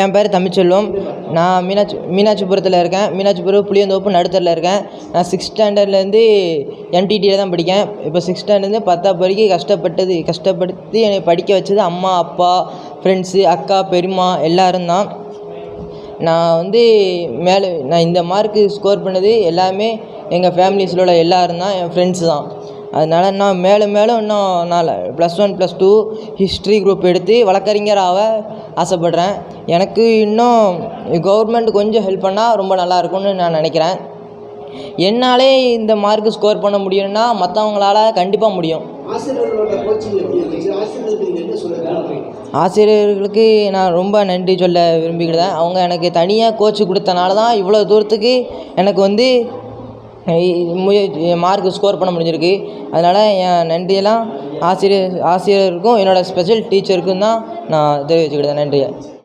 என் பேர் தமிழ்ச்செல்வம். நான் மீனாட்சிபுரத்தில் இருக்கேன். மீனாட்சிபுரம் புளியந்தோப்பு நடுத்தரில் இருக்கேன். நான் 6th ஸ்டாண்டர்ட்லேருந்து எம்டிடியில் தான் படிக்கேன். இப்போ 6th ஸ்டாண்டர்ட்லேருந்து 10th வரைக்கும் கஷ்டப்படுத்தி என்னை படிக்க வச்சது அம்மா, அப்பா, ஃப்ரெண்ட்ஸு, அக்கா, பெரியம்மா எல்லோரும் தான். நான் நான் இந்த மார்க்கு ஸ்கோர் பண்ணது எல்லாமே எங்கள் ஃபேமிலிஸில் உள்ள எல்லோரும் தான், என் ஃப்ரெண்ட்ஸு தான். அதனால் நான் மேலும் இன்னும் நான் +1 +2 ஹிஸ்ட்ரி குரூப் எடுத்து வழக்கறிஞர் ஆக ஆசைப்பட்றேன். எனக்கு இன்னும் கவர்மெண்ட் கொஞ்சம் ஹெல்ப் பண்ணால் ரொம்ப நல்லாயிருக்கும்னு நான் நினைக்கிறேன். என்னாலே இந்த மார்க்கு ஸ்கோர் பண்ண முடியும்னா மற்றவங்களால கண்டிப்பாக முடியும். ஆசிரியர்களுக்கு நான் ரொம்ப நன்றி சொல்ல விரும்புகிறேன். அவங்க எனக்கு தனியாக கோச்சு கொடுத்தனால தான் இவ்வளோ தூரத்துக்கு எனக்கு மார்க்கு ஸ்கோர் பண்ண முடிஞ்சிருக்கு. அதனால் என் நன்றியெல்லாம் ஆசிரியருக்கும் என்னோடய ஸ்பெஷல் டீச்சருக்கும் தான் நான் தெரிவிச்சுக்கிட்டேன். நன்றியை.